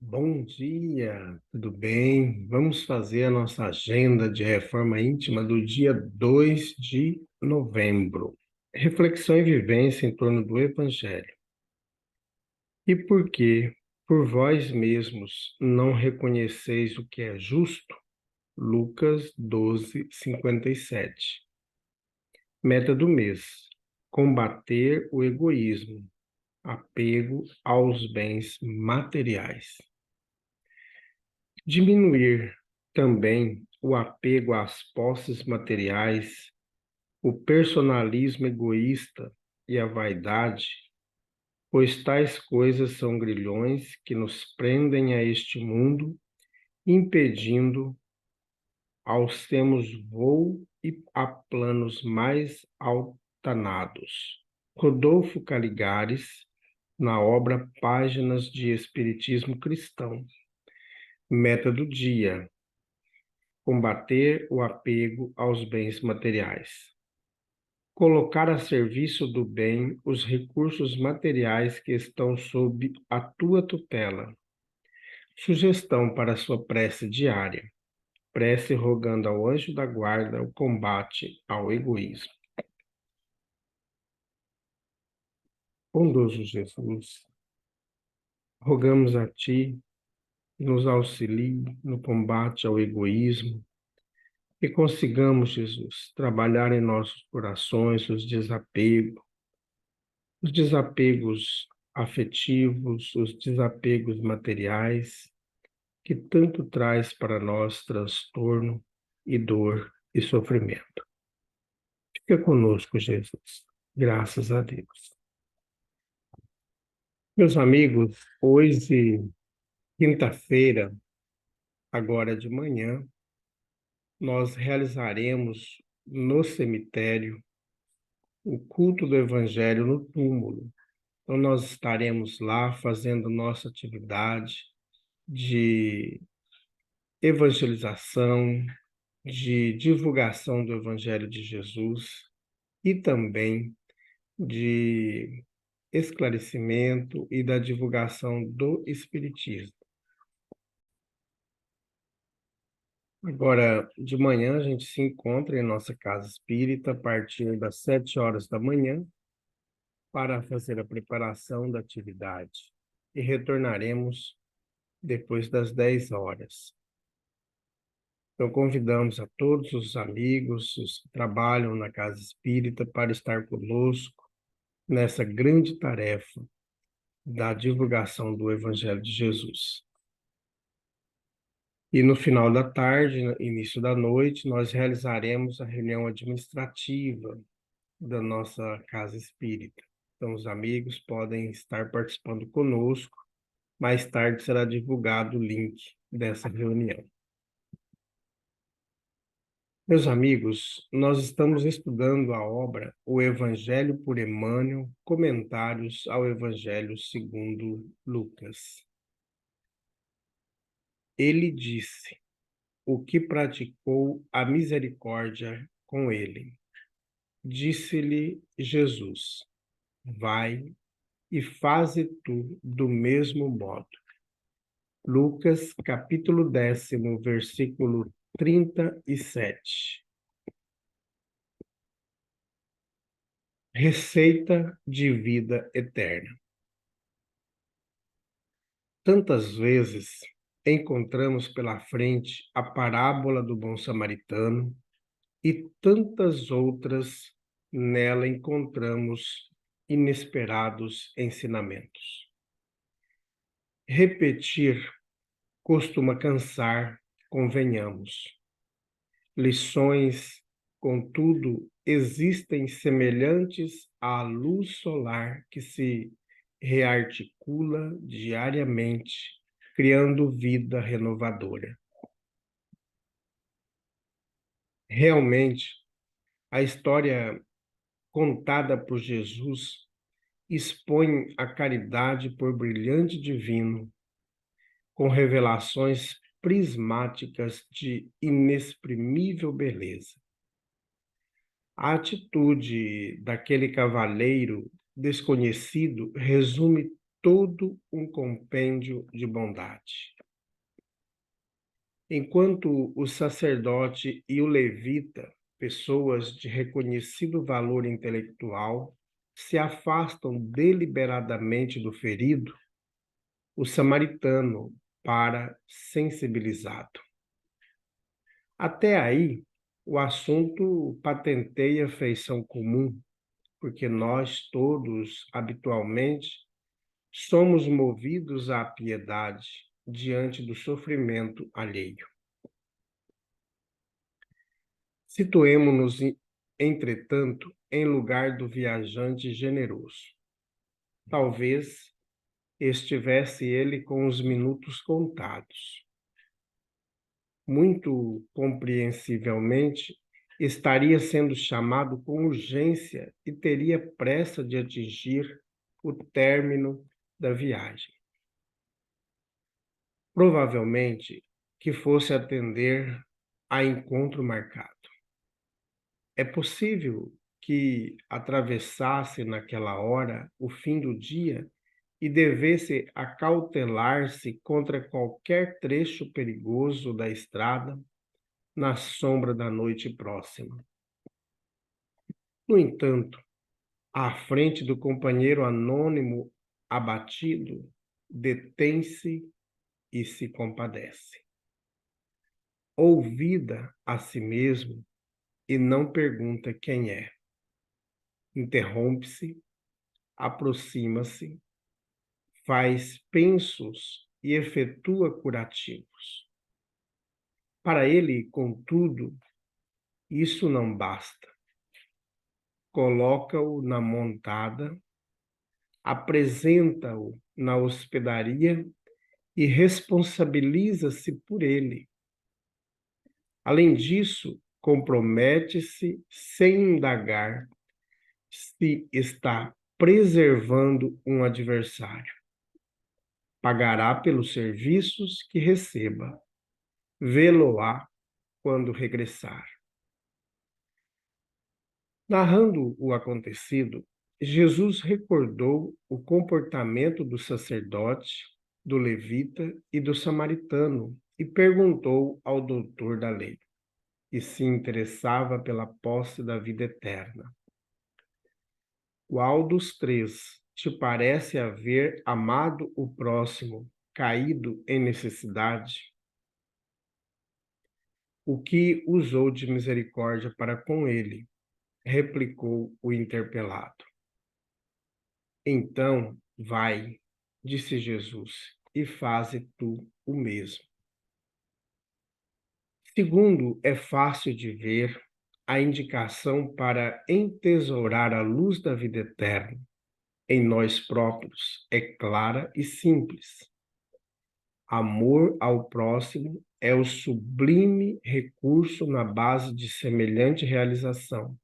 Bom dia, tudo bem? Vamos fazer a nossa agenda de reforma íntima do dia 2 de novembro. Reflexão e vivência em torno do Evangelho. E por que, por vós mesmos, não reconheceis o que é justo? Lucas 12, 57. Meta do mês: combater o egoísmo, apego aos bens materiais. Diminuir também o apego às posses materiais, o personalismo egoísta e a vaidade, pois tais coisas são grilhões que nos prendem a este mundo, impedindo alcemos voo e a planos mais altanados. Rodolfo Caligares, na obra Páginas de Espiritismo Cristão. Meta do dia: combater o apego aos bens materiais. Colocar a serviço do bem os recursos materiais que estão sob a tua tutela. Sugestão para sua prece diária. Prece rogando ao anjo da guarda o combate ao egoísmo. Bondoso Jesus, rogamos a Ti que nos auxilie no combate ao egoísmo, que consigamos, Jesus, trabalhar em nossos corações os desapegos afetivos, os desapegos materiais, que tanto traz para nós transtorno e dor e sofrimento. Fica conosco, Jesus. Graças a Deus. Meus amigos, hoje, quinta-feira, agora de manhã, nós realizaremos no cemitério o culto do Evangelho no túmulo. Então, nós estaremos lá fazendo nossa atividade de evangelização, de divulgação do Evangelho de Jesus e também de esclarecimento e da divulgação do Espiritismo. Agora, de manhã, a gente se encontra em nossa casa espírita a partir das 7 horas da manhã para fazer a preparação da atividade e retornaremos depois das 10 horas. Então, convidamos a todos os amigos, os que trabalham na Casa Espírita, para estar conosco nessa grande tarefa da divulgação do Evangelho de Jesus. E no final da tarde, início da noite, nós realizaremos a reunião administrativa da nossa Casa Espírita. Então, os amigos podem estar participando conosco. Mais tarde será divulgado o link dessa reunião. Meus amigos, nós estamos estudando a obra O Evangelho por Emmanuel, Comentários ao Evangelho segundo Lucas. Ele disse: o que praticou a misericórdia com ele. Disse-lhe Jesus: vai e faze tu do mesmo modo. Lucas, capítulo 10, versículo 37. Receita de vida eterna. Tantas vezes encontramos pela frente a parábola do bom samaritano e tantas outras nela encontramos inesperados ensinamentos. Repetir costuma cansar, convenhamos. Lições, contudo, existem semelhantes à luz solar que se rearticula diariamente, criando vida renovadora. Realmente, a história contada por Jesus expõe a caridade por brilhante divino, com revelações prismáticas de inexprimível beleza. A atitude daquele cavaleiro desconhecido resume todo um compêndio de bondade. Enquanto o sacerdote e o levita, pessoas de reconhecido valor intelectual, se afastam deliberadamente do ferido, o samaritano para sensibilizado. Até aí, o assunto patenteia feição comum, porque nós todos, habitualmente, somos movidos à piedade diante do sofrimento alheio. Situemo-nos, entretanto, em lugar do viajante generoso. Talvez estivesse ele com os minutos contados. Muito compreensivelmente, estaria sendo chamado com urgência e teria pressa de atingir o término da viagem. Provavelmente que fosse atender a encontro marcado. É possível que atravessasse naquela hora o fim do dia e devesse acautelar-se contra qualquer trecho perigoso da estrada na sombra da noite próxima. No entanto, à frente do companheiro anônimo abatido, detém-se e se compadece. Ouvida a si mesmo e não pergunta quem é. Interrompe-se, aproxima-se, faz pensos e efetua curativos. Para ele, contudo, isso não basta. Coloca-o na montada, apresenta-o na hospedaria e responsabiliza-se por ele. Além disso, compromete-se sem indagar se está preservando um adversário. Pagará pelos serviços que receba. Vê-lo-á quando regressar. Narrando o acontecido, Jesus recordou o comportamento do sacerdote, do levita e do samaritano e perguntou ao doutor da lei, que se interessava pela posse da vida eterna: qual dos três te parece haver amado o próximo, caído em necessidade? O que usou de misericórdia para com ele? Replicou o interpelado. Então, vai, disse Jesus, e faze tu o mesmo. Segundo, é fácil de ver, a indicação para entesourar a luz da vida eterna em nós próprios é clara e simples. Amor ao próximo é o sublime recurso na base de semelhante realização.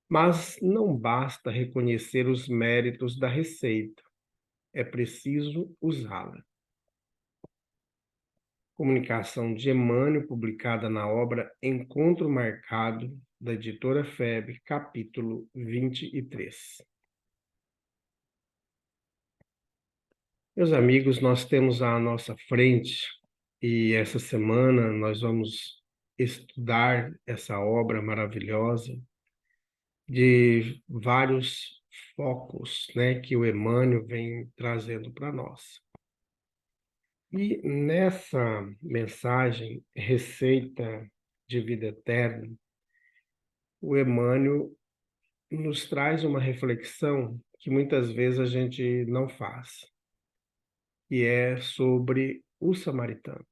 Mas não basta reconhecer os méritos da receita, é preciso usá-la. Comunicação de Emmanuel, publicada na obra Encontro Marcado, da editora FEB, capítulo 23. Meus amigos, nós temos à nossa frente, e essa semana nós vamos estudar essa obra maravilhosa de vários focos, né, que o Emmanuel vem trazendo para nós. E nessa mensagem, Receita de Vida Eterna, o Emmanuel nos traz uma reflexão que muitas vezes a gente não faz, que é sobre o samaritano.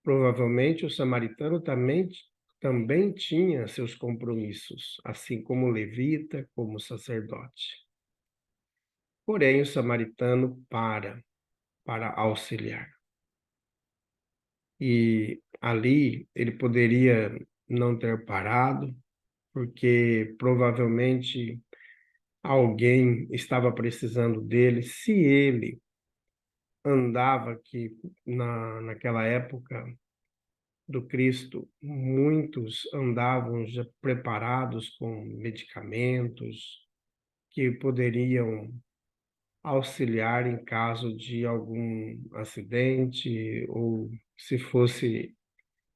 Provavelmente o samaritano também tinha seus compromissos, assim como o levita, como o sacerdote. Porém, o samaritano para auxiliar. E ali ele poderia não ter parado, porque provavelmente alguém estava precisando dele. Se ele andava, que naquela época do Cristo, muitos andavam já preparados com medicamentos que poderiam auxiliar em caso de algum acidente ou se fosse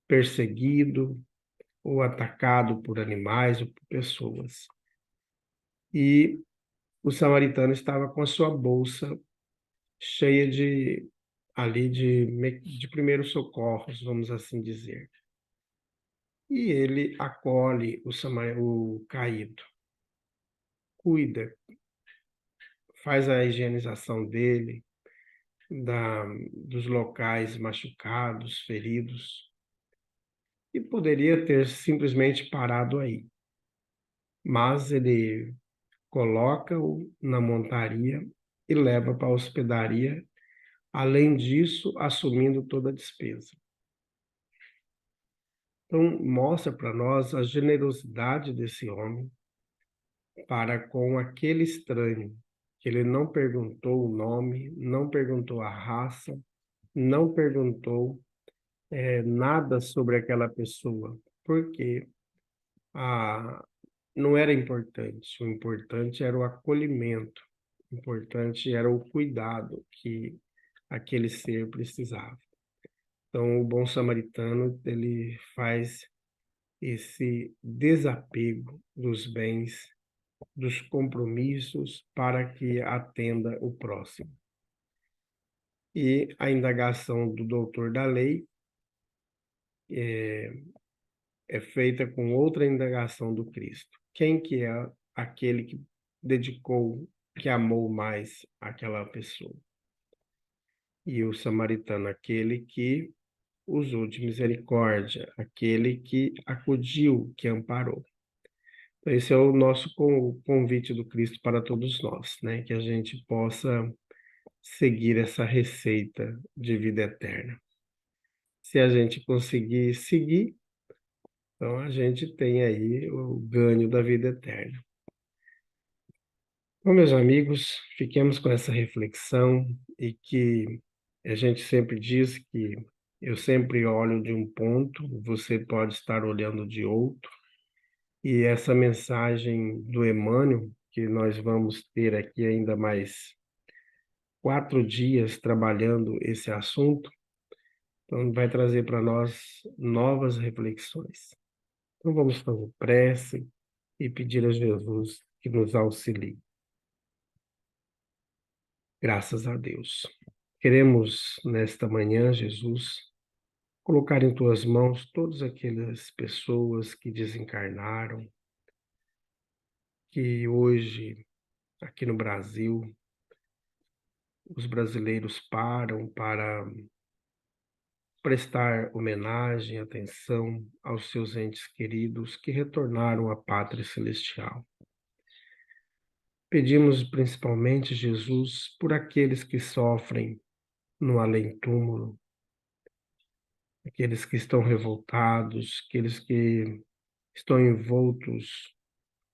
perseguido ou atacado por animais ou por pessoas. E o samaritano estava com a sua bolsa cheia de ali de primeiros socorros, vamos assim dizer. E ele acolhe o caído, cuida, faz a higienização dele, dos locais machucados, feridos, e poderia ter simplesmente parado aí. Mas ele coloca-o na montaria e leva para a hospedaria, além disso, assumindo toda a despesa. Então, mostra para nós a generosidade desse homem para com aquele estranho, que ele não perguntou o nome, não perguntou a raça, não perguntou nada sobre aquela pessoa, porque ah, não era importante. O importante era o acolhimento, o importante era o cuidado que aquele ser precisava. Então, o bom samaritano, ele faz esse desapego dos bens, dos compromissos, para que atenda o próximo. E a indagação do doutor da lei é feita com outra indagação do Cristo. Quem que é aquele que dedicou, que amou mais aquela pessoa? E o samaritano, aquele que usou de misericórdia, aquele que acudiu, que amparou. Então, esse é o nosso convite do Cristo para todos nós, né? Que a gente possa seguir essa receita de vida eterna. Se a gente conseguir seguir, então a gente tem aí o ganho da vida eterna. Bom, meus amigos, fiquemos com essa reflexão e que a gente sempre diz que eu sempre olho de um ponto, você pode estar olhando de outro, e essa mensagem do Emmanuel, que nós vamos ter aqui ainda mais 4 dias trabalhando esse assunto, então vai trazer para nós novas reflexões. Então vamos fazer prece e pedir a Jesus que nos auxilie. Graças a Deus. Queremos, nesta manhã, Jesus, colocar em tuas mãos todas aquelas pessoas que desencarnaram, que hoje, aqui no Brasil, os brasileiros param para prestar homenagem, atenção aos seus entes queridos que retornaram à pátria celestial. Pedimos principalmente, Jesus, por aqueles que sofrem no além-túmulo, aqueles que estão revoltados, aqueles que estão envoltos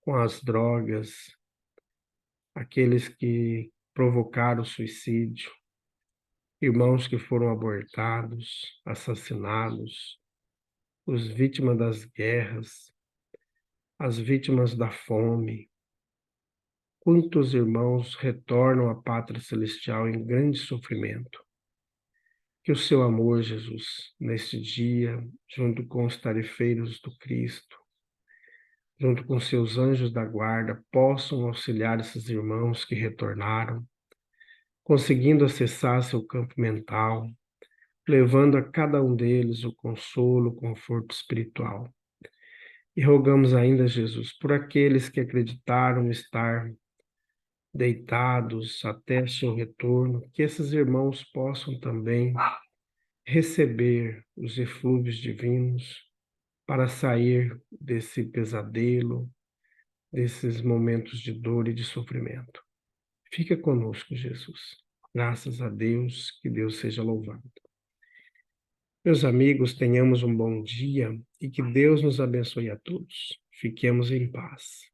com as drogas, aqueles que provocaram suicídio, irmãos que foram abortados, assassinados, os vítimas das guerras, as vítimas da fome. Quantos irmãos retornam à pátria celestial em grande sofrimento? Que o seu amor, Jesus, neste dia, junto com os tarefeiros do Cristo, junto com seus anjos da guarda, possam auxiliar esses irmãos que retornaram, conseguindo acessar seu campo mental, levando a cada um deles o consolo, o conforto espiritual. E rogamos ainda, Jesus, por aqueles que acreditaram estar deitados até seu retorno, que esses irmãos possam também receber os eflúvios divinos para sair desse pesadelo, desses momentos de dor e de sofrimento. Fica conosco, Jesus. Graças a Deus, que Deus seja louvado. Meus amigos, tenhamos um bom dia e que Deus nos abençoe a todos. Fiquemos em paz.